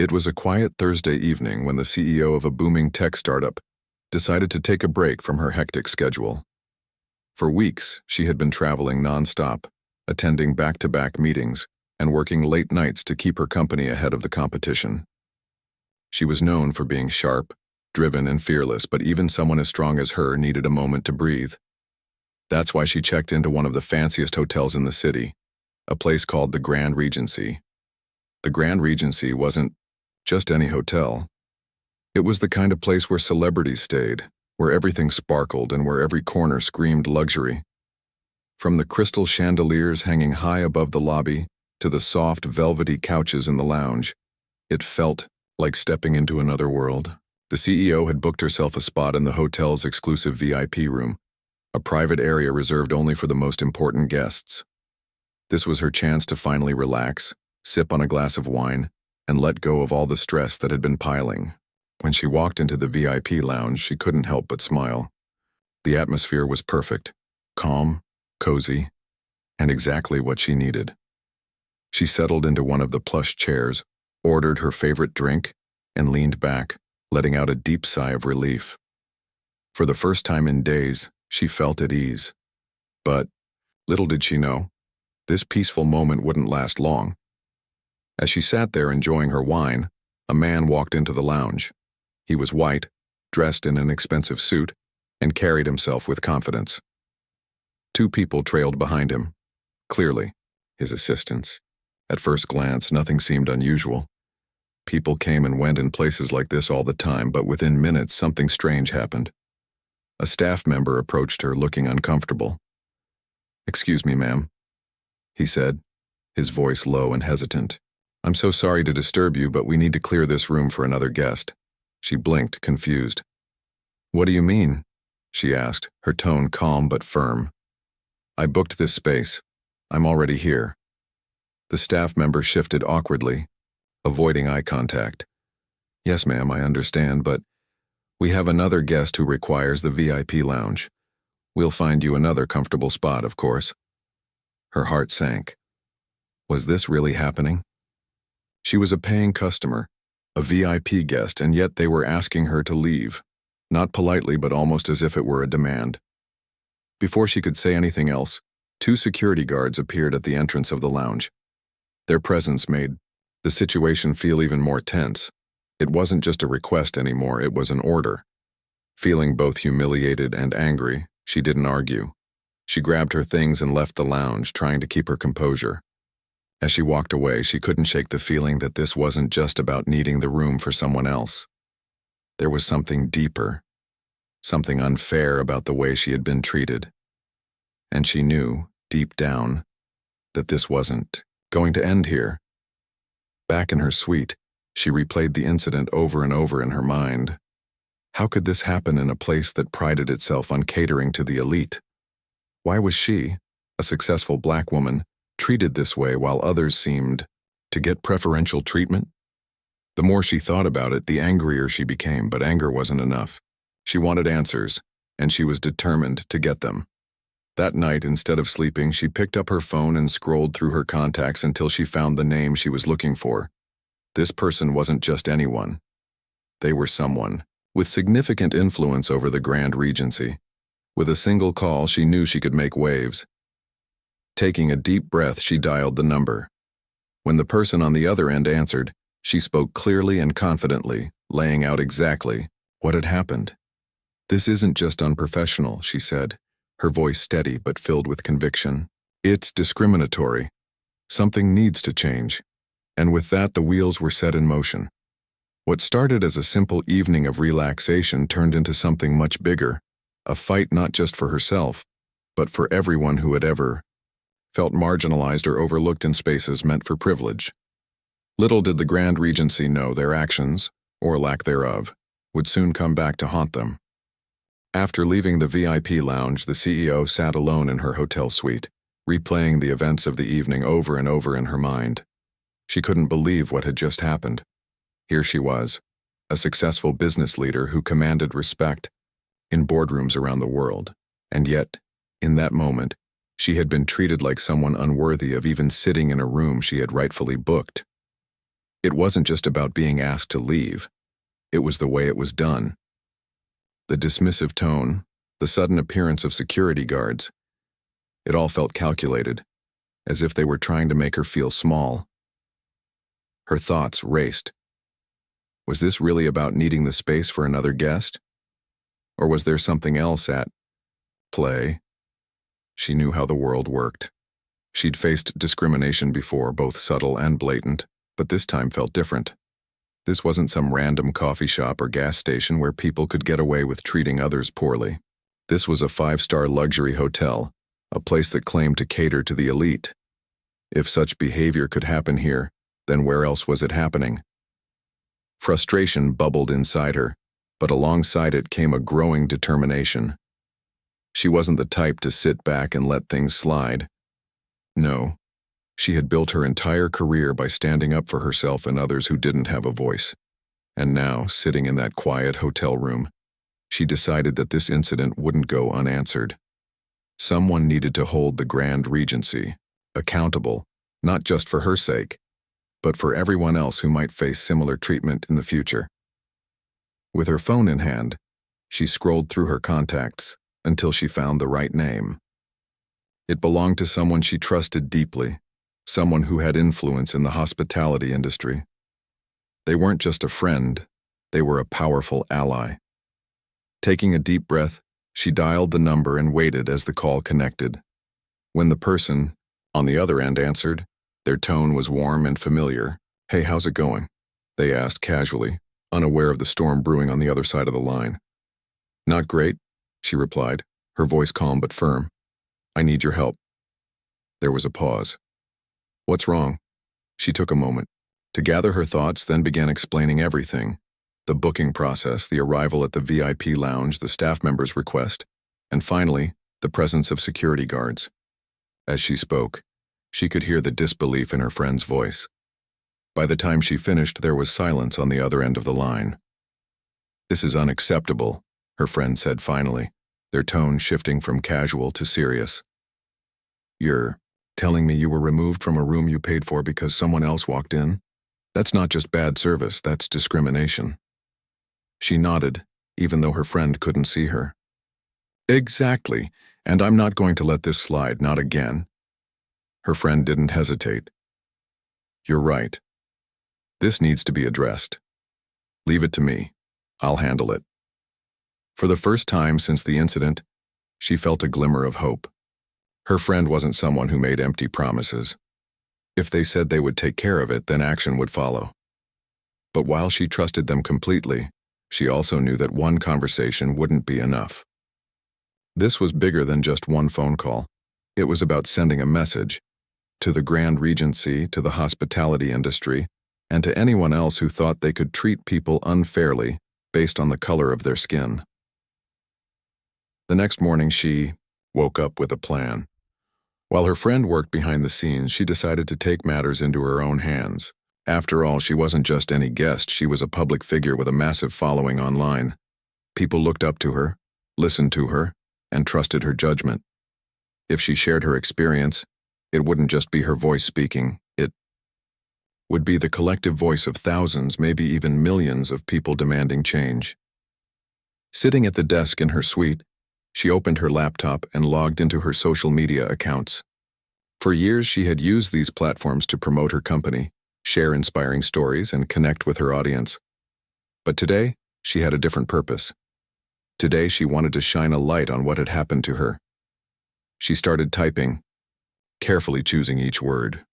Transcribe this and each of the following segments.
It was a quiet Thursday evening when the CEO of a booming tech startup decided to take a break from her hectic schedule. For weeks, she had been traveling nonstop, attending back-to-back meetings, and working late nights to keep her company ahead of the competition. She was known for being sharp, driven, and fearless, but even someone as strong as her needed a moment to breathe. That's why she checked into one of the fanciest hotels in the city, a place called the Grand Regency. The Grand Regency wasn't just any hotel. It was the kind of place where celebrities stayed, where everything sparkled and where every corner screamed luxury. From the crystal chandeliers hanging high above the lobby to the soft, velvety couches in the lounge, it felt like stepping into another world. The CEO had booked herself a spot in the hotel's exclusive VIP room, a private area reserved only for the most important guests. This was her chance to finally relax, sip on a glass of wine, and let go of all the stress that had been piling. When she walked into the VIP lounge, she couldn't help but smile. The atmosphere was perfect, calm, cozy, and exactly what she needed. She settled into one of the plush chairs, ordered her favorite drink, and leaned back, letting out a deep sigh of relief. For the first time in days, she felt at ease. But little did she know, this peaceful moment wouldn't last long. As she sat there enjoying her wine, a man walked into the lounge. He was white, dressed in an expensive suit, and carried himself with confidence. Two people trailed behind him. Clearly, his assistants. At first glance, nothing seemed unusual. People came and went in places like this all the time, but within minutes, something strange happened. A staff member approached her, looking uncomfortable. "Excuse me, ma'am," he said, his voice low and hesitant. "I'm so sorry to disturb you, but we need to clear this room for another guest." She blinked, confused. "What do you mean?" she asked, her tone calm but firm. "I booked this space. I'm already here." The staff member shifted awkwardly, avoiding eye contact. "Yes, ma'am, I understand, but we have another guest who requires the VIP lounge. We'll find you another comfortable spot, of course." Her heart sank. Was this really happening? She was a paying customer, a VIP guest, and yet they were asking her to leave, not politely but almost as if it were a demand. Before she could say anything else, two security guards appeared at the entrance of the lounge. Their presence made the situation feel even more tense. It wasn't just a request anymore, it was an order. Feeling both humiliated and angry, she didn't argue. She grabbed her things and left the lounge, trying to keep her composure. As she walked away, she couldn't shake the feeling that this wasn't just about needing the room for someone else. There was something deeper, something unfair about the way she had been treated. And she knew, deep down, that this wasn't going to end here. Back in her suite, she replayed the incident over and over in her mind. How could this happen in a place that prided itself on catering to the elite? Why was she, a successful black woman, treated this way while others seemed to get preferential treatment? The more she thought about it, the angrier she became, but anger wasn't enough. She wanted answers, and she was determined to get them. That night, instead of sleeping, she picked up her phone and scrolled through her contacts until she found the name she was looking for. This person wasn't just anyone. They were someone with significant influence over the Grand Regency. With a single call, she knew she could make waves. Taking a deep breath, she dialed the number. When the person on the other end answered, she spoke clearly and confidently, laying out exactly what had happened. "This isn't just unprofessional," she said, her voice steady but filled with conviction. "It's discriminatory. Something needs to change." And with that, the wheels were set in motion. What started as a simple evening of relaxation turned into something much bigger, a fight not just for herself, but for everyone who had ever felt marginalized or overlooked in spaces meant for privilege. Little did the Grand Regency know their actions, or lack thereof, would soon come back to haunt them. After leaving the VIP lounge, the CEO sat alone in her hotel suite, replaying the events of the evening over and over in her mind. She couldn't believe what had just happened. Here she was, a successful business leader who commanded respect in boardrooms around the world, and yet, in that moment, she had been treated like someone unworthy of even sitting in a room she had rightfully booked. It wasn't just about being asked to leave. It was the way it was done. The dismissive tone, the sudden appearance of security guards. It all felt calculated, as if they were trying to make her feel small. Her thoughts raced. Was this really about needing the space for another guest? Or was there something else at play? She knew how the world worked. She'd faced discrimination before, both subtle and blatant, but this time felt different. This wasn't some random coffee shop or gas station where people could get away with treating others poorly. This was a 5-star luxury hotel, a place that claimed to cater to the elite. If such behavior could happen here, then where else was it happening? Frustration bubbled inside her, but alongside it came a growing determination. She wasn't the type to sit back and let things slide. No, she had built her entire career by standing up for herself and others who didn't have a voice. And now, sitting in that quiet hotel room, she decided that this incident wouldn't go unanswered. Someone needed to hold the Grand Regency accountable, not just for her sake, but for everyone else who might face similar treatment in the future. With her phone in hand, she scrolled through her contacts until she found the right name. It belonged to someone she trusted deeply, someone who had influence in the hospitality industry. They weren't just a friend, they were a powerful ally. Taking a deep breath, she dialed the number and waited as the call connected. When the person on the other end answered, their tone was warm and familiar. "Hey, how's it going?" they asked casually, unaware of the storm brewing on the other side of the line. "Not great," she replied, her voice calm but firm. "I need your help." There was a pause. "What's wrong?" She took a moment to gather her thoughts, then began explaining everything. The booking process, the arrival at the VIP lounge, the staff member's request, and finally, the presence of security guards. As she spoke, she could hear the disbelief in her friend's voice. By the time she finished, there was silence on the other end of the line. "This is unacceptable," her friend said finally, their tone shifting from casual to serious. "You're telling me you were removed from a room you paid for because someone else walked in? That's not just bad service, that's discrimination." She nodded, even though her friend couldn't see her. "Exactly, and I'm not going to let this slide, not again." Her friend didn't hesitate. "You're right. This needs to be addressed. Leave it to me. I'll handle it." For the first time since the incident, she felt a glimmer of hope. Her friend wasn't someone who made empty promises. If they said they would take care of it, then action would follow. But while she trusted them completely, she also knew that one conversation wouldn't be enough. This was bigger than just one phone call. It was about sending a message to the Grand Regency, to the hospitality industry, and to anyone else who thought they could treat people unfairly based on the color of their skin. The next morning, she woke up with a plan. While her friend worked behind the scenes, she decided to take matters into her own hands. After all, she wasn't just any guest, she was a public figure with a massive following online. People looked up to her, listened to her, and trusted her judgment. If she shared her experience, it wouldn't just be her voice speaking, it would be the collective voice of thousands, maybe even millions of people demanding change. Sitting at the desk in her suite, she opened her laptop and logged into her social media accounts. For years, she had used these platforms to promote her company, share inspiring stories, and connect with her audience. But today, she had a different purpose. Today, she wanted to shine a light on what had happened to her. She started typing, carefully choosing each word.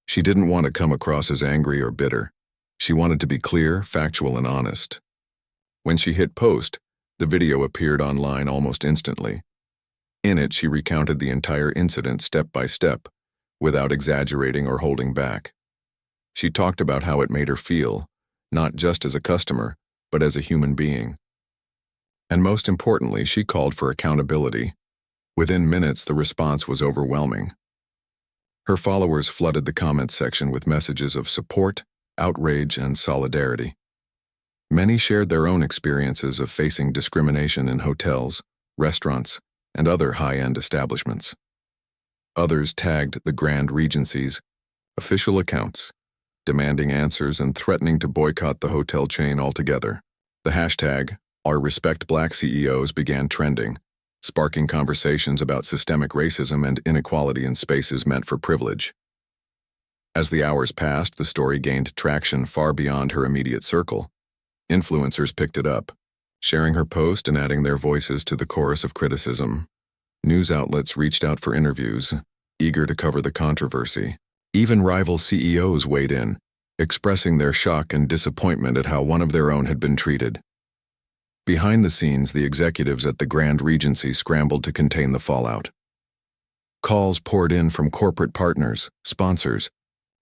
She didn't want to come across as angry or bitter. She wanted to be clear, factual, and honest. When she hit post, the video appeared online almost instantly. In it, she recounted the entire incident step by step, without exaggerating or holding back. She talked about how it made her feel, not just as a customer, but as a human being. And most importantly, she called for accountability. Within minutes, the response was overwhelming. Her followers flooded the comments section with messages of support, outrage, and solidarity. Many shared their own experiences of facing discrimination in hotels, restaurants, and other high-end establishments. Others tagged the Grand Regency's official accounts demanding answers and threatening to boycott the hotel chain altogether. The hashtag, #OurRespectBlackCEOs, began trending, sparking conversations about systemic racism and inequality in spaces meant for privilege. As the hours passed, the story gained traction far beyond her immediate circle. Influencers picked it up, sharing her post and adding their voices to the chorus of criticism. News outlets reached out for interviews, eager to cover the controversy. Even rival CEOs weighed in, expressing their shock and disappointment at how one of their own had been treated. Behind the scenes, the executives at the Grand Regency scrambled to contain the fallout. Calls poured in from corporate partners, sponsors,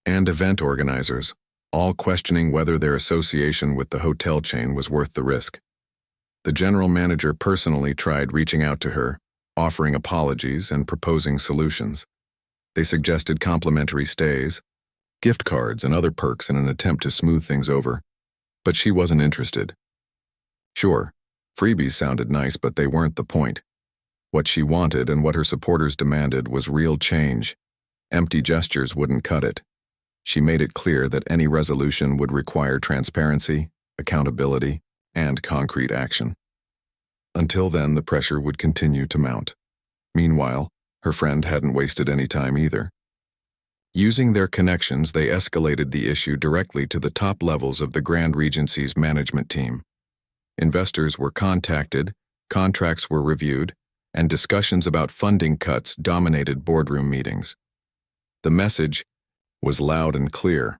and event organizers, all questioning whether their association with the hotel chain was worth the risk. The general manager personally tried reaching out to her, offering apologies and proposing solutions. They suggested complimentary stays, gift cards, and other perks in an attempt to smooth things over, but she wasn't interested. Sure, freebies sounded nice, but they weren't the point. What she wanted and what her supporters demanded was real change. Empty gestures wouldn't cut it. She made it clear that any resolution would require transparency, accountability, and concrete action. Until then, the pressure would continue to mount. Meanwhile, her friend hadn't wasted any time either. Using their connections, they escalated the issue directly to the top levels of the Grand Regency's management team. Investors were contacted, contracts were reviewed, and discussions about funding cuts dominated boardroom meetings. The message was loud and clear.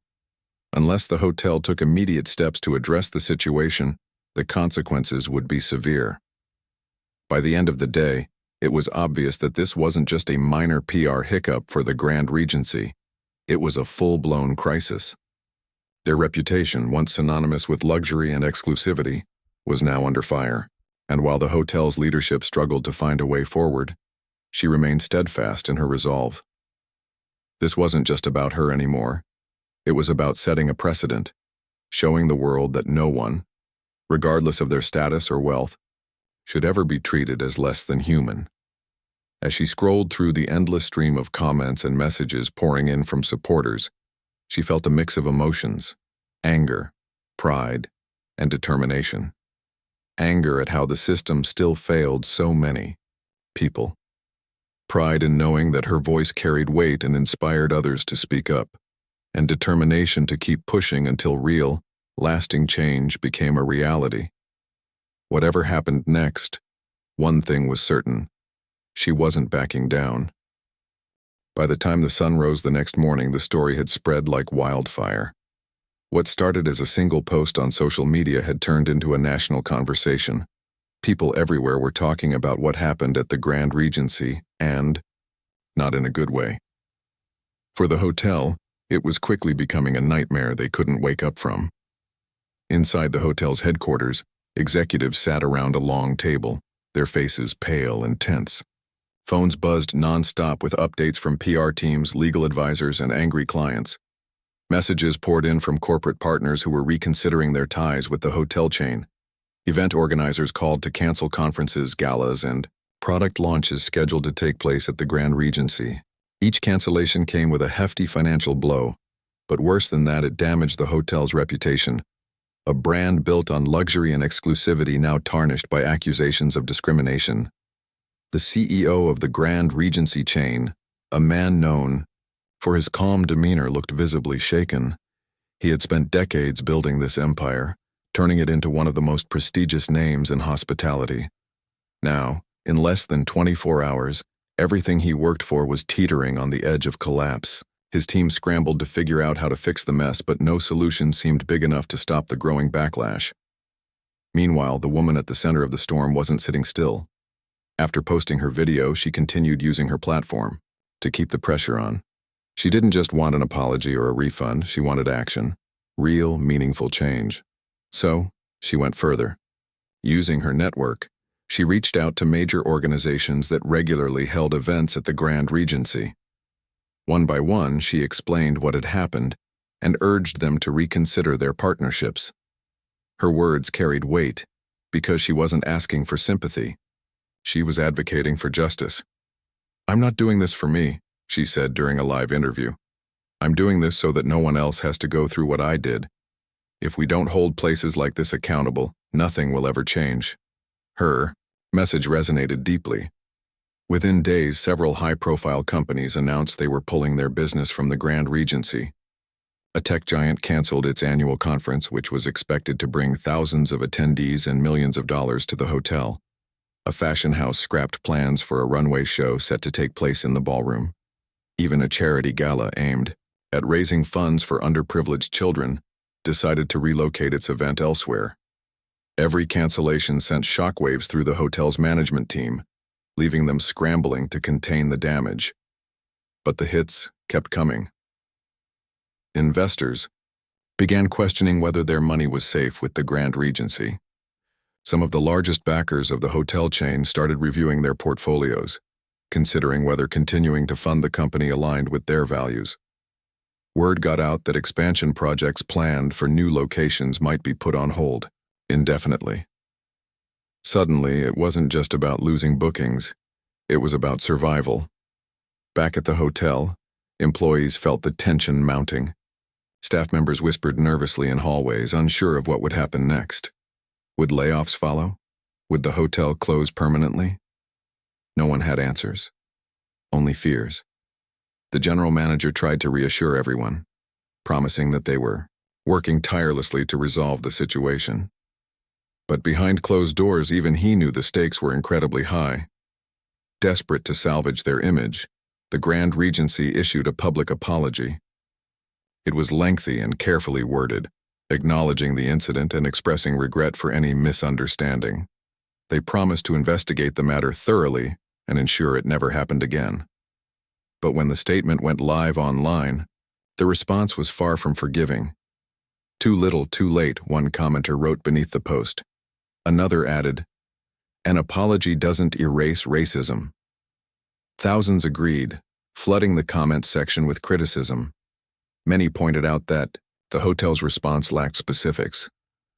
Unless the hotel took immediate steps to address the situation, the consequences would be severe. By the end of the day, it was obvious that this wasn't just a minor PR hiccup for the Grand Regency. It was a full-blown crisis. Their reputation, once synonymous with luxury and exclusivity, was now under fire, and while the hotel's leadership struggled to find a way forward, she remained steadfast in her resolve. This wasn't just about her anymore. It was about setting a precedent, showing the world that no one, regardless of their status or wealth, should ever be treated as less than human. As she scrolled through the endless stream of comments and messages pouring in from supporters, she felt a mix of emotions: anger, pride, and determination. Anger at how the system still failed so many people. Pride in knowing that her voice carried weight and inspired others to speak up, and determination to keep pushing until real, lasting change became a reality. Whatever happened next, one thing was certain: she wasn't backing down. By the time the sun rose the next morning, the story had spread like wildfire. What started as a single post on social media had turned into a national conversation. People everywhere were talking about what happened at the Grand Regency, and not in a good way. For the hotel, it was quickly becoming a nightmare they couldn't wake up from. Inside the hotel's headquarters, executives sat around a long table, their faces pale and tense. Phones buzzed nonstop with updates from PR teams, legal advisors, and angry clients. Messages poured in from corporate partners who were reconsidering their ties with the hotel chain. Event organizers called to cancel conferences, galas, and product launches scheduled to take place at the Grand Regency. Each cancellation came with a hefty financial blow, but worse than that, it damaged the hotel's reputation. A brand built on luxury and exclusivity now tarnished by accusations of discrimination. The CEO of the Grand Regency chain, a man known for his calm demeanor, looked visibly shaken. He had spent decades building this empire, turning it into one of the most prestigious names in hospitality. Now, in less than 24 hours, everything he worked for was teetering on the edge of collapse. His team scrambled to figure out how to fix the mess, but no solution seemed big enough to stop the growing backlash. Meanwhile, the woman at the center of the storm wasn't sitting still. After posting her video, she continued using her platform to keep the pressure on. She didn't just want an apology or a refund, she wanted action. Real, meaningful change. So, she went further. Using her network, she reached out to major organizations that regularly held events at the Grand Regency. One by one, she explained what had happened and urged them to reconsider their partnerships. Her words carried weight because she wasn't asking for sympathy. She was advocating for justice. "I'm not doing this for me," she said during a live interview. I'm doing this so that no one else has to go through what I did. If we don't hold places like this accountable, nothing will ever change. Her message resonated deeply. Within days, several high-profile companies announced they were pulling their business from the Grand Regency. A tech giant canceled its annual conference, which was expected to bring thousands of attendees and millions of dollars to the hotel. A fashion house scrapped plans for a runway show set to take place in the ballroom. Even a charity gala aimed at raising funds for underprivileged children decided to relocate its event elsewhere. Every cancellation sent shockwaves through the hotel's management team, leaving them scrambling to contain the damage. But the hits kept coming. Investors began questioning whether their money was safe with the Grand Regency. Some of the largest backers of the hotel chain started reviewing their portfolios, considering whether continuing to fund the company aligned with their values. Word got out that expansion projects planned for new locations might be put on hold indefinitely. Suddenly, it wasn't just about losing bookings, it was about survival. Back at the hotel, employees felt the tension mounting. Staff members whispered nervously in hallways, unsure of what would happen next. Would layoffs follow? Would the hotel close permanently? No one had answers, only fears. The general manager tried to reassure everyone, promising that they were working tirelessly to resolve the situation. But behind closed doors, even he knew the stakes were incredibly high. Desperate to salvage their image, the Grand Regency issued a public apology. It was lengthy and carefully worded, acknowledging the incident and expressing regret for any misunderstanding. They promised to investigate the matter thoroughly and ensure it never happened again. But when the statement went live online, the response was far from forgiving. "Too little, too late," one commenter wrote beneath the post. Another added, "An apology doesn't erase racism." Thousands agreed, flooding the comments section with criticism. Many pointed out that the hotel's response lacked specifics.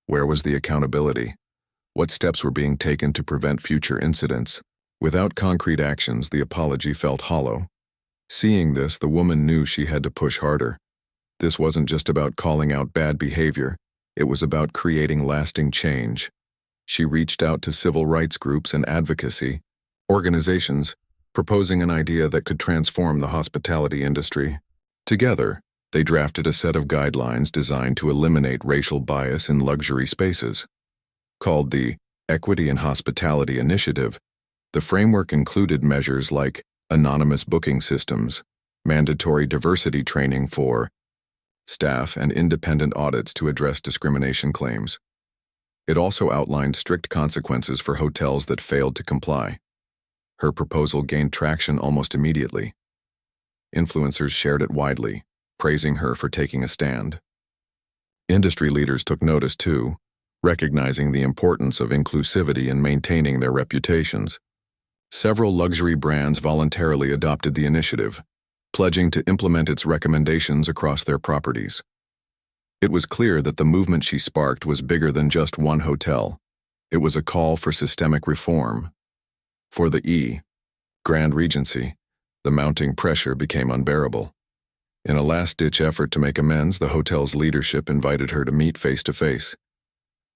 Where was the accountability? What steps were being taken to prevent future incidents? Without concrete actions, the apology felt hollow. Seeing this, the woman knew she had to push harder. This wasn't just about calling out bad behavior, it was about creating lasting change. She reached out to civil rights groups and advocacy organizations, proposing an idea that could transform the hospitality industry. Together, they drafted a set of guidelines designed to eliminate racial bias in luxury spaces. Called the Equity in Hospitality Initiative, the framework included measures like anonymous booking systems, mandatory diversity training for staff, and independent audits to address discrimination claims. It also outlined strict consequences for hotels that failed to comply. Her proposal gained traction almost immediately. Influencers shared it widely, praising her for taking a stand. Industry leaders took notice too, recognizing the importance of inclusivity in maintaining their reputations. Several luxury brands voluntarily adopted the initiative, pledging to implement its recommendations across their properties. It was clear that the movement she sparked was bigger than just one hotel. It was a call for systemic reform. For the Grand Regency, the mounting pressure became unbearable. In a last-ditch effort to make amends, the hotel's leadership invited her to meet face-to-face.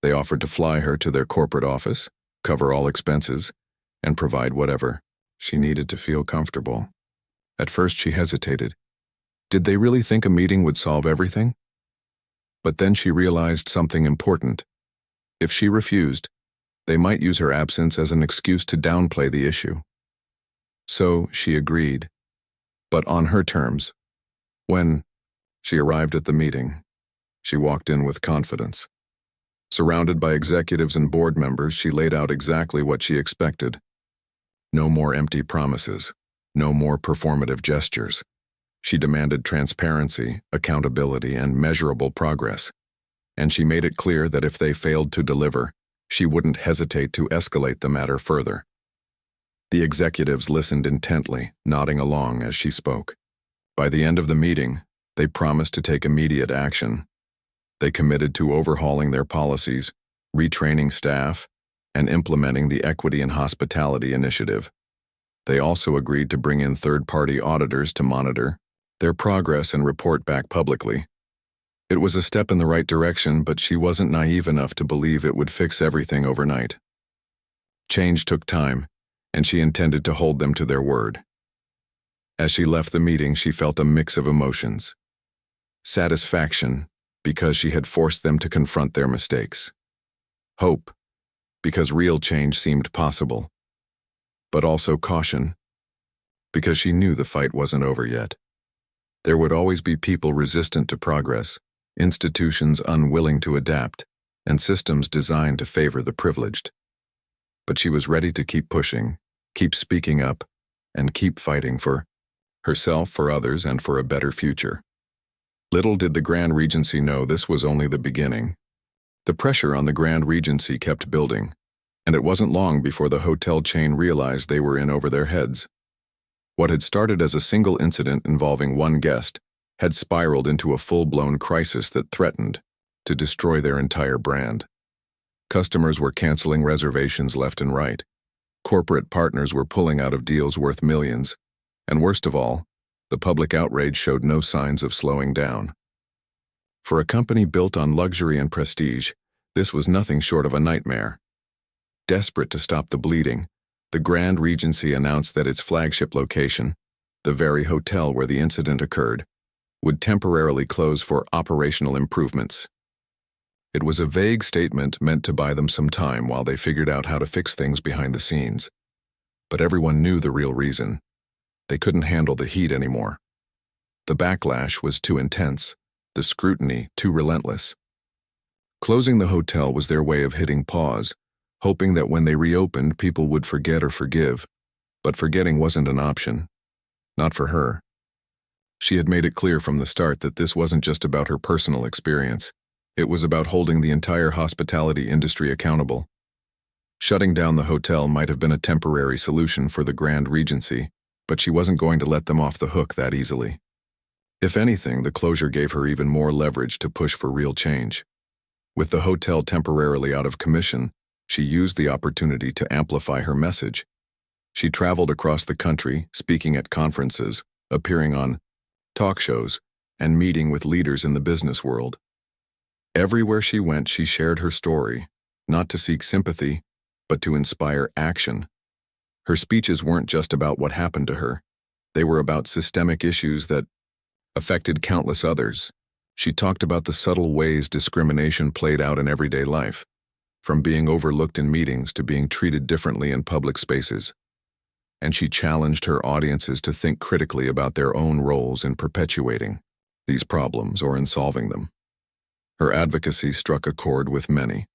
They offered to fly her to their corporate office, cover all expenses, and provide whatever she needed to feel comfortable. At first she hesitated. Did they really think a meeting would solve everything? But then she realized something important. If she refused, they might use her absence as an excuse to downplay the issue. So she agreed, but on her terms. When she arrived at the meeting, she walked in with confidence. Surrounded by executives and board members, she laid out exactly what she expected. No more empty promises, no more performative gestures. She demanded transparency, accountability, and measurable progress. And she made it clear that if they failed to deliver, she wouldn't hesitate to escalate the matter further. The executives listened intently, nodding along as she spoke. By the end of the meeting, they promised to take immediate action. They committed to overhauling their policies, retraining staff, and implementing the Equity in Hospitality Initiative. They also agreed to bring in third-party auditors to monitor their progress and report back publicly. It was a step in the right direction, but she wasn't naive enough to believe it would fix everything overnight. Change took time, and she intended to hold them to their word. As she left the meeting, she felt a mix of emotions. Satisfaction, because she had forced them to confront their mistakes. Hope, because real change seemed possible. But also caution, because she knew the fight wasn't over yet. There would always be people resistant to progress, institutions unwilling to adapt, and systems designed to favor the privileged. But she was ready to keep pushing, keep speaking up, and keep fighting for herself, for others, and for a better future. Little did the Grand Regency know this was only the beginning. The pressure on the Grand Regency kept building, and it wasn't long before the hotel chain realized they were in over their heads. What had started as a single incident involving one guest had spiraled into a full-blown crisis that threatened to destroy their entire brand. Customers were canceling reservations left and right. Corporate partners were pulling out of deals worth millions. And worst of all, the public outrage showed no signs of slowing down. For a company built on luxury and prestige, this was nothing short of a nightmare. Desperate to stop the bleeding, the Grand Regency announced that its flagship location, the very hotel where the incident occurred, would temporarily close for operational improvements. It was a vague statement meant to buy them some time while they figured out how to fix things behind the scenes. But everyone knew the real reason. They couldn't handle the heat anymore. The backlash was too intense, the scrutiny too relentless. Closing the hotel was their way of hitting pause, hoping that when they reopened, people would forget or forgive. But forgetting wasn't an option. Not for her. She had made it clear from the start that this wasn't just about her personal experience. It was about holding the entire hospitality industry accountable. Shutting down the hotel might have been a temporary solution for the Grand Regency, but she wasn't going to let them off the hook that easily. If anything, the closure gave her even more leverage to push for real change. With the hotel temporarily out of commission, she used the opportunity to amplify her message. She traveled across the country, speaking at conferences, appearing on talk shows, and meeting with leaders in the business world. Everywhere she went, she shared her story, not to seek sympathy, but to inspire action. Her speeches weren't just about what happened to her. They were about systemic issues that affected countless others. She talked about the subtle ways discrimination played out in everyday life, from being overlooked in meetings to being treated differently in public spaces. And she challenged her audiences to think critically about their own roles in perpetuating these problems or in solving them. Her advocacy struck a chord with many.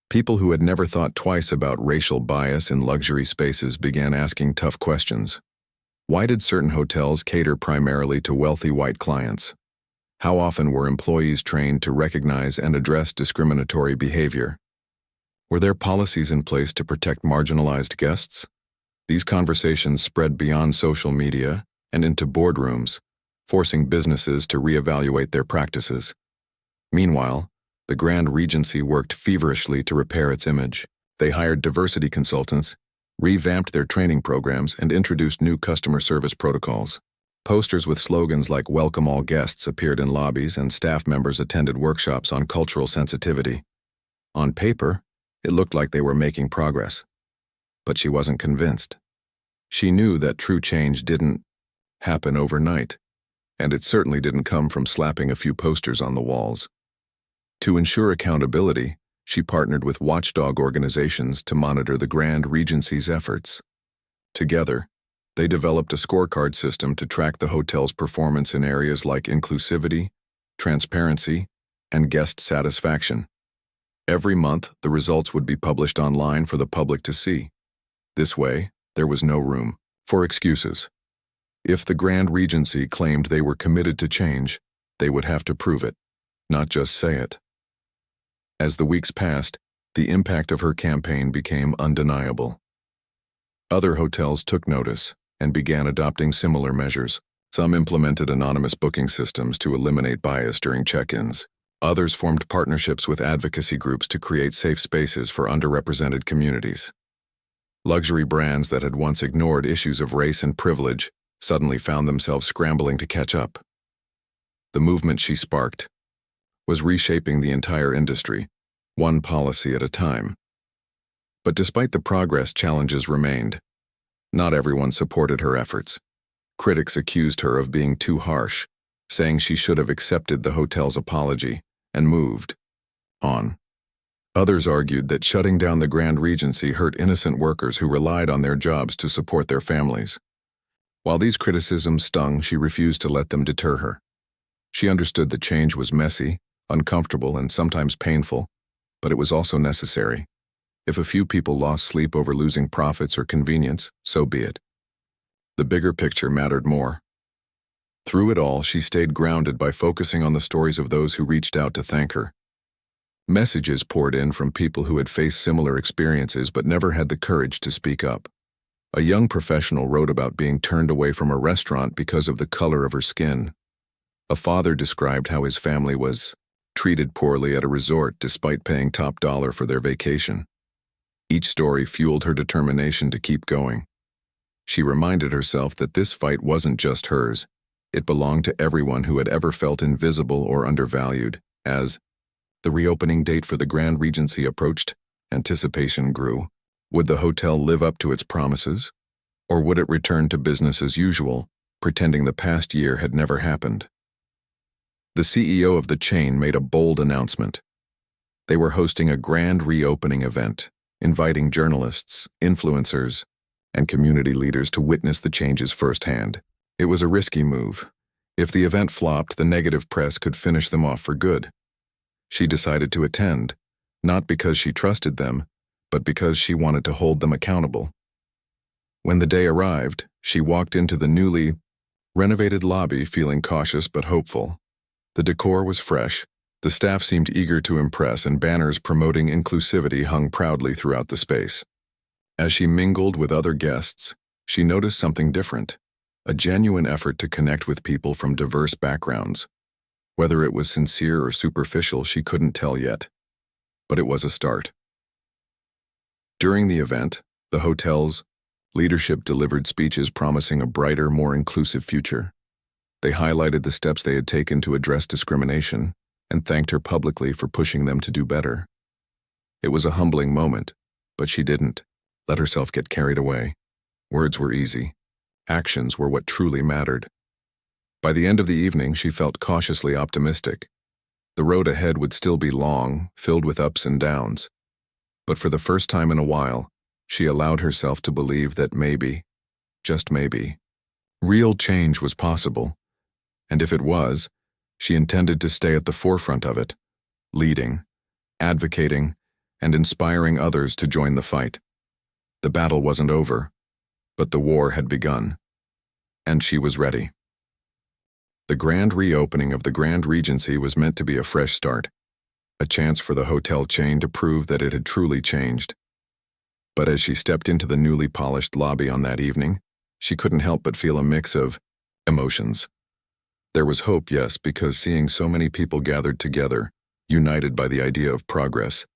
People who had never thought twice about racial bias in luxury spaces began asking tough questions. Why did certain hotels cater primarily to wealthy white clients? How often were employees trained to recognize and address discriminatory behavior? Were there policies in place to protect marginalized guests? These conversations spread beyond social media and into boardrooms, forcing businesses to reevaluate their practices. Meanwhile, the Grand Regency worked feverishly to repair its image. They hired diversity consultants, revamped their training programs, and introduced new customer service protocols. Posters with slogans like "Welcome all guests" appeared in lobbies, and staff members attended workshops on cultural sensitivity. On paper, it looked like they were making progress. But she wasn't convinced. She knew that true change didn't happen overnight, and it certainly didn't come from slapping a few posters on the walls. To ensure accountability, she partnered with watchdog organizations to monitor the Grand Regency's efforts. Together, they developed a scorecard system to track the hotel's performance in areas like inclusivity, transparency, and guest satisfaction. Every month, the results would be published online for the public to see. This way, there was no room for excuses. If the Grand Regency claimed they were committed to change, they would have to prove it, not just say it. As the weeks passed, the impact of her campaign became undeniable. Other hotels took notice and began adopting similar measures. Some implemented anonymous booking systems to eliminate bias during check-ins. Others formed partnerships with advocacy groups to create safe spaces for underrepresented communities. Luxury brands that had once ignored issues of race and privilege suddenly found themselves scrambling to catch up. The movement she sparked was reshaping the entire industry, one policy at a time. But despite the progress, challenges remained. Not everyone supported her efforts. Critics accused her of being too harsh, saying she should have accepted the hotel's apology and moved on. Others argued that shutting down the Grand Regency hurt innocent workers who relied on their jobs to support their families. While these criticisms stung, she refused to let them deter her. She understood that change was messy, uncomfortable, and sometimes painful, but it was also necessary. If a few people lost sleep over losing profits or convenience, so be it. The bigger picture mattered more. Through it all, she stayed grounded by focusing on the stories of those who reached out to thank her. Messages poured in from people who had faced similar experiences but never had the courage to speak up. A young professional wrote about being turned away from a restaurant because of the color of her skin. A father described how his family was treated poorly at a resort despite paying top dollar for their vacation. Each story fueled her determination to keep going. She reminded herself that this fight wasn't just hers. It belonged to everyone who had ever felt invisible or undervalued. As the reopening date for the Grand Regency approached, anticipation grew. Would the hotel live up to its promises? Or would it return to business as usual, pretending the past year had never happened? The CEO of the chain made a bold announcement. They were hosting a grand reopening event, inviting journalists, influencers, and community leaders to witness the changes firsthand. It was a risky move. If the event flopped, the negative press could finish them off for good. She decided to attend, not because she trusted them, but because she wanted to hold them accountable. When the day arrived, she walked into the newly renovated lobby feeling cautious but hopeful. The decor was fresh, the staff seemed eager to impress, and banners promoting inclusivity hung proudly throughout the space. As she mingled with other guests, she noticed something different, a genuine effort to connect with people from diverse backgrounds. Whether it was sincere or superficial, she couldn't tell yet, but it was a start. During the event, the hotel's leadership delivered speeches promising a brighter, more inclusive future. They highlighted the steps they had taken to address discrimination and thanked her publicly for pushing them to do better. It was a humbling moment, but she didn't let herself get carried away. Words were easy. Actions were what truly mattered. By the end of the evening, she felt cautiously optimistic. The road ahead would still be long, filled with ups and downs. But for the first time in a while, she allowed herself to believe that maybe, just maybe, real change was possible. And if it was, she intended to stay at the forefront of it, leading, advocating, and inspiring others to join the fight. The battle wasn't over, but the war had begun, and she was ready. The grand reopening of the Grand Regency was meant to be a fresh start, a chance for the hotel chain to prove that it had truly changed. But as she stepped into the newly polished lobby on that evening, she couldn't help but feel a mix of emotions. There was hope, yes, because seeing so many people gathered together, united by the idea of progress,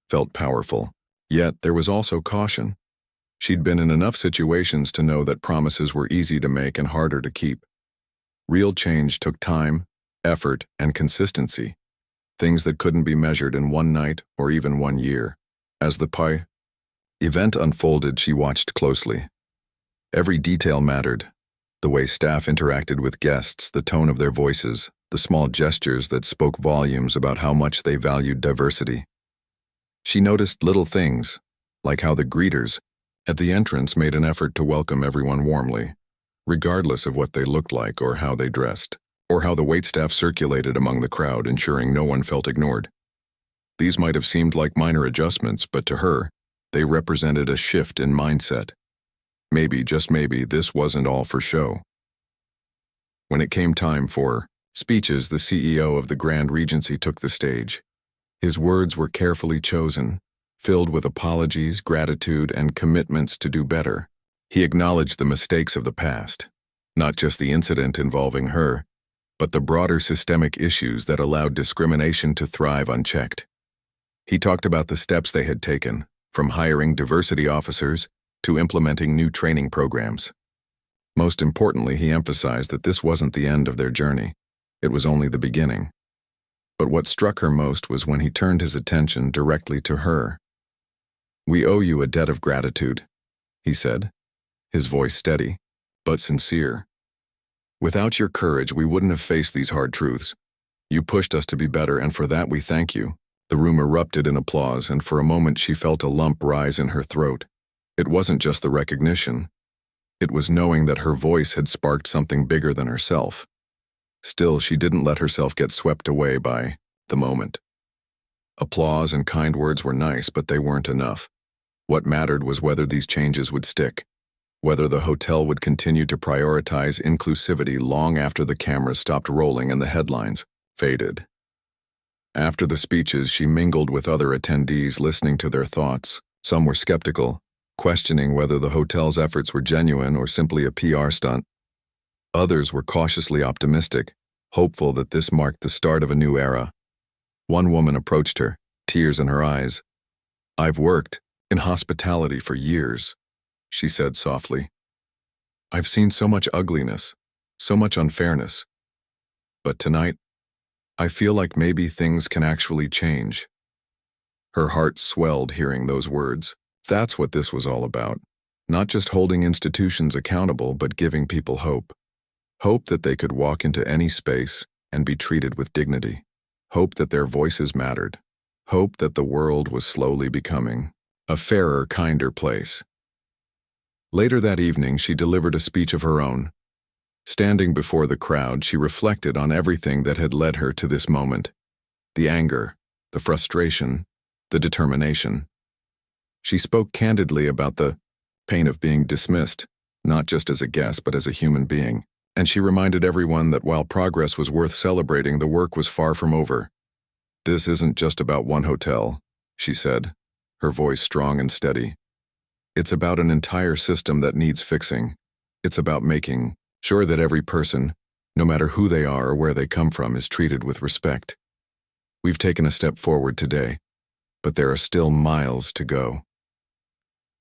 felt powerful. Yet there was also caution. She'd been in enough situations to know that promises were easy to make and harder to keep. Real change took time, effort, and consistency, things that couldn't be measured in one night or even 1 year. As the event unfolded, she watched closely. Every detail mattered. The way staff interacted with guests, the tone of their voices, the small gestures that spoke volumes about how much they valued diversity. She noticed little things, like how the greeters at the entrance made an effort to welcome everyone warmly, regardless of what they looked like or how they dressed, or how the waitstaff circulated among the crowd, ensuring no one felt ignored. These might have seemed like minor adjustments, but to her, they represented a shift in mindset. Maybe, just maybe, this wasn't all for show. When it came time for speeches, the CEO of the Grand Regency took the stage. His words were carefully chosen, filled with apologies, gratitude, and commitments to do better. He acknowledged the mistakes of the past, not just the incident involving her, but the broader systemic issues that allowed discrimination to thrive unchecked. He talked about the steps they had taken, from hiring diversity officers to implementing new training programs. Most importantly, he emphasized that this wasn't the end of their journey. It was only the beginning. But what struck her most was when he turned his attention directly to her. "We owe you a debt of gratitude," he said, his voice steady, but sincere. "Without your courage, we wouldn't have faced these hard truths. You pushed us to be better, and for that we thank you." The room erupted in applause, and for a moment she felt a lump rise in her throat. It wasn't just the recognition. It was knowing that her voice had sparked something bigger than herself. Still, she didn't let herself get swept away by the moment. Applause and kind words were nice, but they weren't enough. What mattered was whether these changes would stick, whether the hotel would continue to prioritize inclusivity long after the cameras stopped rolling and the headlines faded. After the speeches, she mingled with other attendees, listening to their thoughts. Some were skeptical, questioning whether the hotel's efforts were genuine or simply a PR stunt. Others were cautiously optimistic, hopeful that this marked the start of a new era. One woman approached her, tears in her eyes. "I've worked in hospitality for years," she said softly. "I've seen so much ugliness, so much unfairness. But tonight, I feel like maybe things can actually change." Her heart swelled hearing those words. That's what this was all about. Not just holding institutions accountable, but giving people hope. Hope that they could walk into any space and be treated with dignity. Hope that their voices mattered. Hope that the world was slowly becoming a fairer, kinder place. Later that evening, she delivered a speech of her own. Standing before the crowd, she reflected on everything that had led her to this moment. The anger, the frustration, the determination. She spoke candidly about the pain of being dismissed, not just as a guest, but as a human being. And she reminded everyone that while progress was worth celebrating, the work was far from over. "This isn't just about one hotel," she said, her voice strong and steady. "It's about an entire system that needs fixing. It's about making sure that every person, no matter who they are or where they come from, is treated with respect. We've taken a step forward today, but there are still miles to go."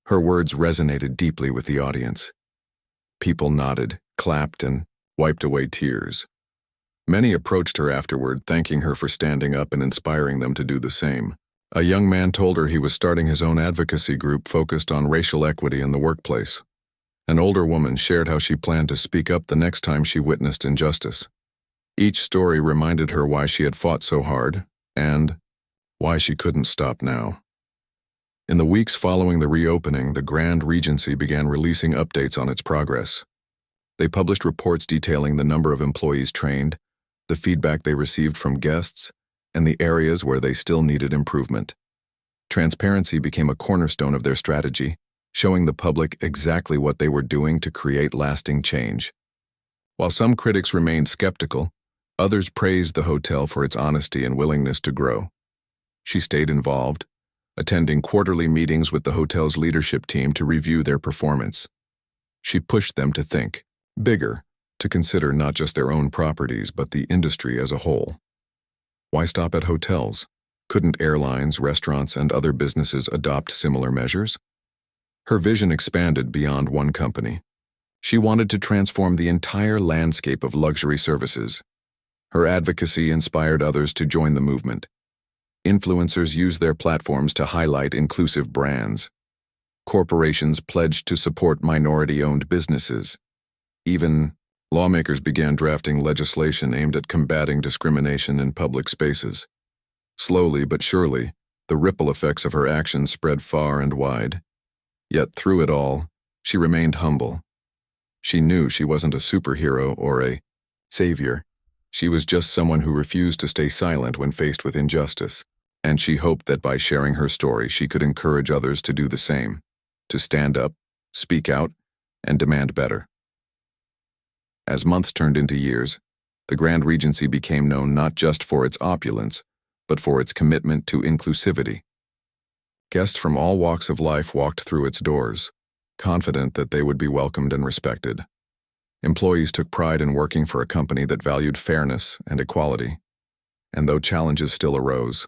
Her words resonated deeply with the audience. People nodded, clapped, and wiped away tears. Many approached her afterward, thanking her for standing up and inspiring them to do the same. A young man told her he was starting his own advocacy group focused on racial equity in the workplace. An older woman shared how she planned to speak up the next time she witnessed injustice. Each story reminded her why she had fought so hard, and why she couldn't stop now. In the weeks following the reopening, the Grand Regency began releasing updates on its progress. They published reports detailing the number of employees trained, the feedback they received from guests, and the areas where they still needed improvement. Transparency became a cornerstone of their strategy, showing the public exactly what they were doing to create lasting change. While some critics remained skeptical, others praised the hotel for its honesty and willingness to grow. She stayed involved, attending quarterly meetings with the hotel's leadership team to review their performance. She pushed them to think bigger, to consider not just their own properties but the industry as a whole. Why stop at hotels? Couldn't airlines, restaurants, and other businesses adopt similar measures? Her vision expanded beyond one company. She wanted to transform the entire landscape of luxury services. Her advocacy inspired others to join the movement. Influencers used their platforms to highlight inclusive brands. Corporations pledged to support minority-owned businesses. Even lawmakers began drafting legislation aimed at combating discrimination in public spaces. Slowly but surely, the ripple effects of her actions spread far and wide. Yet through it all, she remained humble. She knew she wasn't a superhero or a savior. She was just someone who refused to stay silent when faced with injustice. And she hoped that by sharing her story, she could encourage others to do the same, to stand up, speak out, and demand better. As months turned into years, the Grand Regency became known not just for its opulence, but for its commitment to inclusivity. Guests from all walks of life walked through its doors, confident that they would be welcomed and respected. Employees took pride in working for a company that valued fairness and equality. And though challenges still arose,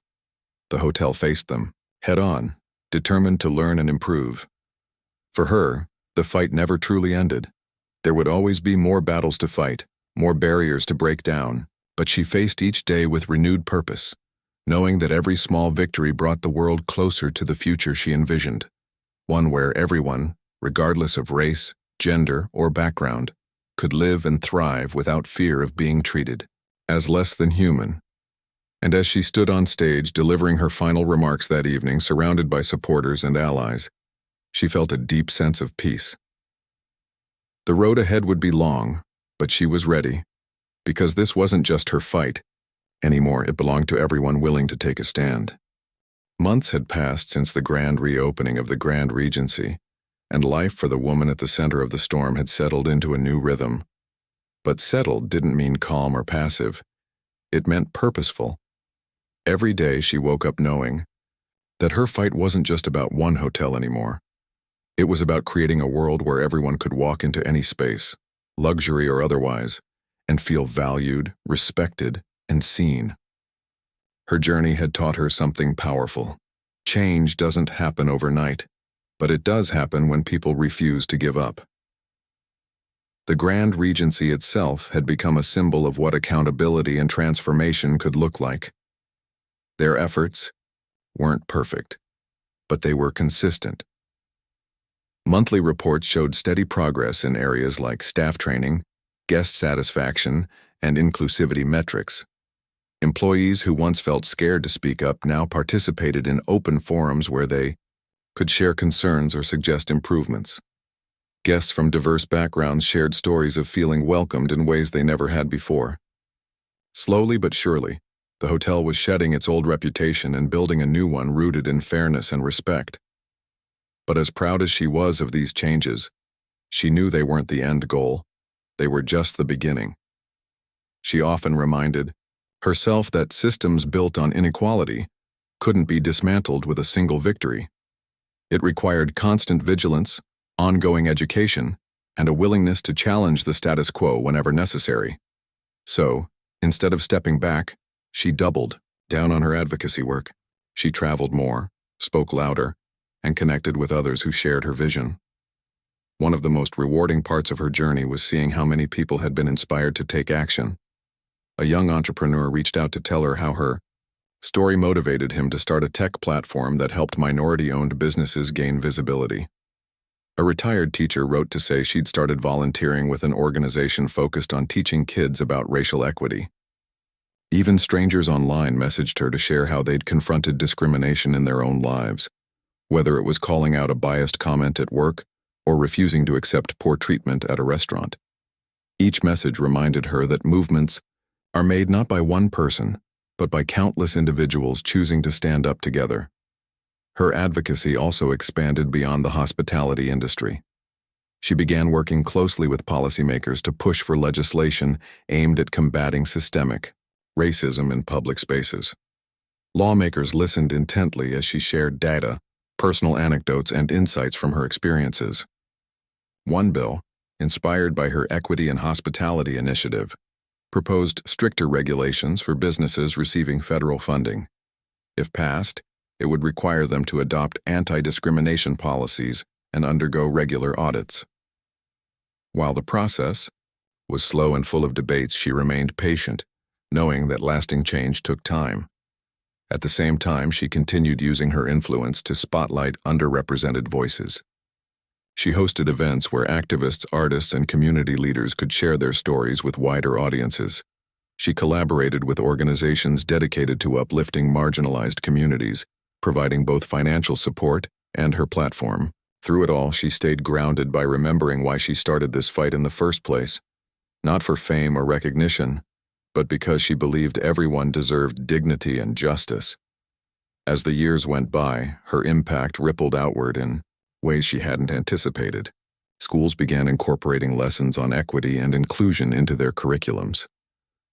the hotel faced them, head-on, determined to learn and improve. For her, the fight never truly ended. There would always be more battles to fight, more barriers to break down, but she faced each day with renewed purpose, knowing that every small victory brought the world closer to the future she envisioned, one where everyone, regardless of race, gender, or background, could live and thrive without fear of being treated as less than human. And as she stood on stage delivering her final remarks that evening, surrounded by supporters and allies, she felt a deep sense of peace. The road ahead would be long, but she was ready, because this wasn't just her fight anymore, it belonged to everyone willing to take a stand. Months had passed since the grand reopening of the Grand Regency, and life for the woman at the center of the storm had settled into a new rhythm. But settled didn't mean calm or passive. It meant purposeful. Every day she woke up knowing that her fight wasn't just about one hotel anymore. It was about creating a world where everyone could walk into any space, luxury or otherwise, and feel valued, respected, and seen. Her journey had taught her something powerful. Change doesn't happen overnight, but it does happen when people refuse to give up. The Grand Regency itself had become a symbol of what accountability and transformation could look like. Their efforts weren't perfect, but they were consistent. Monthly reports showed steady progress in areas like staff training, guest satisfaction, and inclusivity metrics. Employees who once felt scared to speak up now participated in open forums where they could share concerns or suggest improvements. Guests from diverse backgrounds shared stories of feeling welcomed in ways they never had before. Slowly but surely, the hotel was shedding its old reputation and building a new one rooted in fairness and respect. But as proud as she was of these changes, she knew they weren't the end goal. They were just the beginning. She often reminded herself that systems built on inequality couldn't be dismantled with a single victory. It required constant vigilance, ongoing education, and a willingness to challenge the status quo whenever necessary. So, instead of stepping back, she doubled down on her advocacy work. She traveled more, spoke louder, and connected with others who shared her vision. One of the most rewarding parts of her journey was seeing how many people had been inspired to take action. A young entrepreneur reached out to tell her how her story motivated him to start a tech platform that helped minority-owned businesses gain visibility. A retired teacher wrote to say she'd started volunteering with an organization focused on teaching kids about racial equity. Even strangers online messaged her to share how they'd confronted discrimination in their own lives, whether it was calling out a biased comment at work or refusing to accept poor treatment at a restaurant. Each message reminded her that movements are made not by one person, but by countless individuals choosing to stand up together. Her advocacy also expanded beyond the hospitality industry. She began working closely with policymakers to push for legislation aimed at combating systemic racism in public spaces. Lawmakers listened intently as she shared data, personal anecdotes, and insights from her experiences. One bill, inspired by her Equity and Hospitality initiative, proposed stricter regulations for businesses receiving federal funding. If passed, it would require them to adopt anti-discrimination policies and undergo regular audits. While the process was slow and full of debates, she remained patient, knowing that lasting change took time. At the same time, she continued using her influence to spotlight underrepresented voices. She hosted events where activists, artists, and community leaders could share their stories with wider audiences. She collaborated with organizations dedicated to uplifting marginalized communities, providing both financial support and her platform. Through it all, she stayed grounded by remembering why she started this fight in the first place. Not for fame or recognition, but because she believed everyone deserved dignity and justice. As the years went by, her impact rippled outward in ways she hadn't anticipated. Schools began incorporating lessons on equity and inclusion into their curriculums.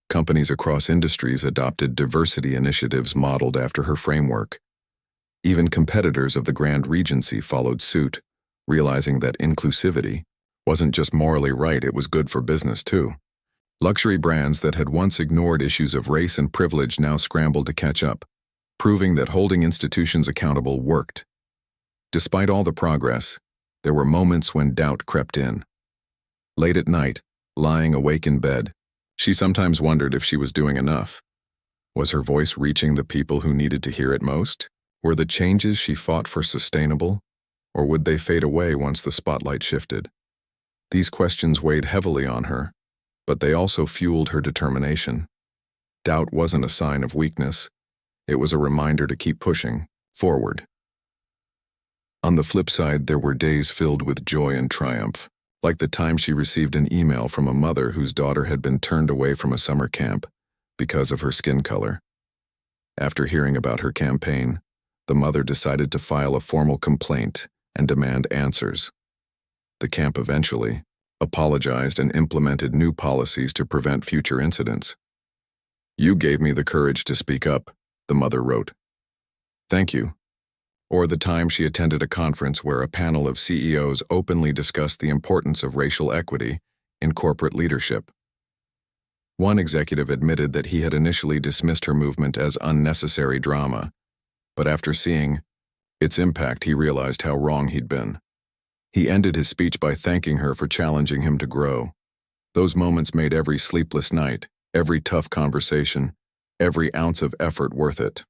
Companies across industries adopted diversity initiatives modeled after her framework. Even competitors of the Grand Regency followed suit, realizing that inclusivity wasn't just morally right, it was good for business too. Luxury brands that had once ignored issues of race and privilege now scrambled to catch up, proving that holding institutions accountable worked. Despite all the progress, there were moments when doubt crept in. Late at night, lying awake in bed, she sometimes wondered if she was doing enough. Was her voice reaching the people who needed to hear it most? Were the changes she fought for sustainable, or would they fade away once the spotlight shifted? These questions weighed heavily on her, but they also fueled her determination. Doubt wasn't a sign of weakness. It was a reminder to keep pushing forward. On the flip side, there were days filled with joy and triumph, like the time she received an email from a mother whose daughter had been turned away from a summer camp because of her skin color. After hearing about her campaign, the mother decided to file a formal complaint and demand answers. The camp eventually apologized and implemented new policies to prevent future incidents. "You gave me the courage to speak up," the mother wrote. "Thank you." Or the time she attended a conference where a panel of CEOs openly discussed the importance of racial equity in corporate leadership. One executive admitted that he had initially dismissed her movement as unnecessary drama, but after seeing its impact, he realized how wrong he'd been. He ended his speech by thanking her for challenging him to grow. Those moments made every sleepless night, every tough conversation, every ounce of effort worth it.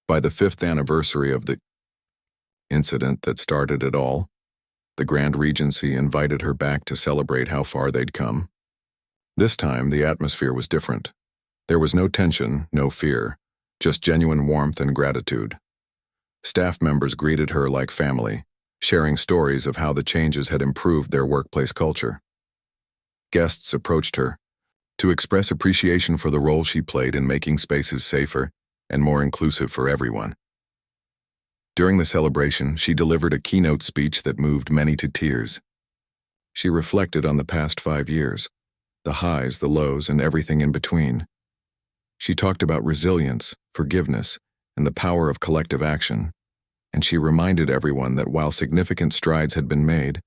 By the 5th anniversary of the incident that started it all, the Grand Regency invited her back to celebrate how far they'd come. This time, the atmosphere was different. There was no tension, no fear, just genuine warmth and gratitude. Staff members greeted her like family, sharing stories of how the changes had improved their workplace culture. Guests approached her to express appreciation for the role she played in making spaces safer and more inclusive for everyone. During the celebration, she delivered a keynote speech that moved many to tears. She reflected on the past 5 years, the highs, the lows, and everything in between. She talked about resilience, forgiveness, and the power of collective action, and she reminded everyone that while significant strides had been made,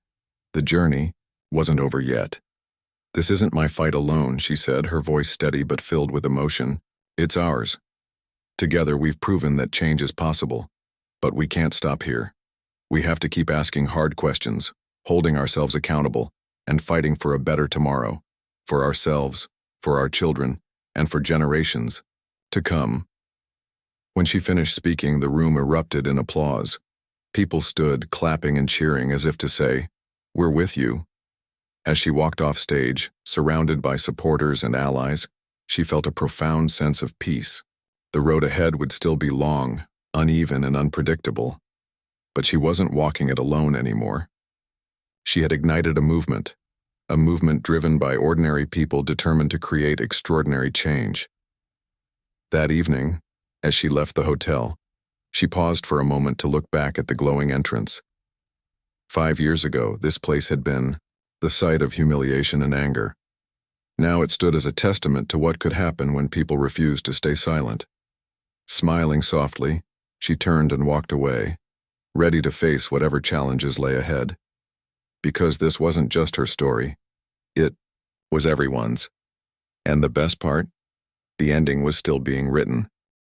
the journey wasn't over yet. "This isn't my fight alone," she said, her voice steady but filled with emotion. "It's ours. Together we've proven that change is possible, but we can't stop here. We have to keep asking hard questions, holding ourselves accountable, and fighting for a better tomorrow, for ourselves, for our children, and for generations to come." When she finished speaking, the room erupted in applause. People stood, clapping and cheering as if to say, "We're with you." As she walked off stage, surrounded by supporters and allies, she felt a profound sense of peace. The road ahead would still be long, uneven and unpredictable, but she wasn't walking it alone anymore. She had ignited a movement driven by ordinary people determined to create extraordinary change. That evening, as she left the hotel, she paused for a moment to look back at the glowing entrance. 5 years ago, this place had been the site of humiliation and anger. Now it stood as a testament to what could happen when people refused to stay silent. Smiling softly, she turned and walked away, ready to face whatever challenges lay ahead. Because this wasn't just her story, it was everyone's. And the best part? The ending was still being written.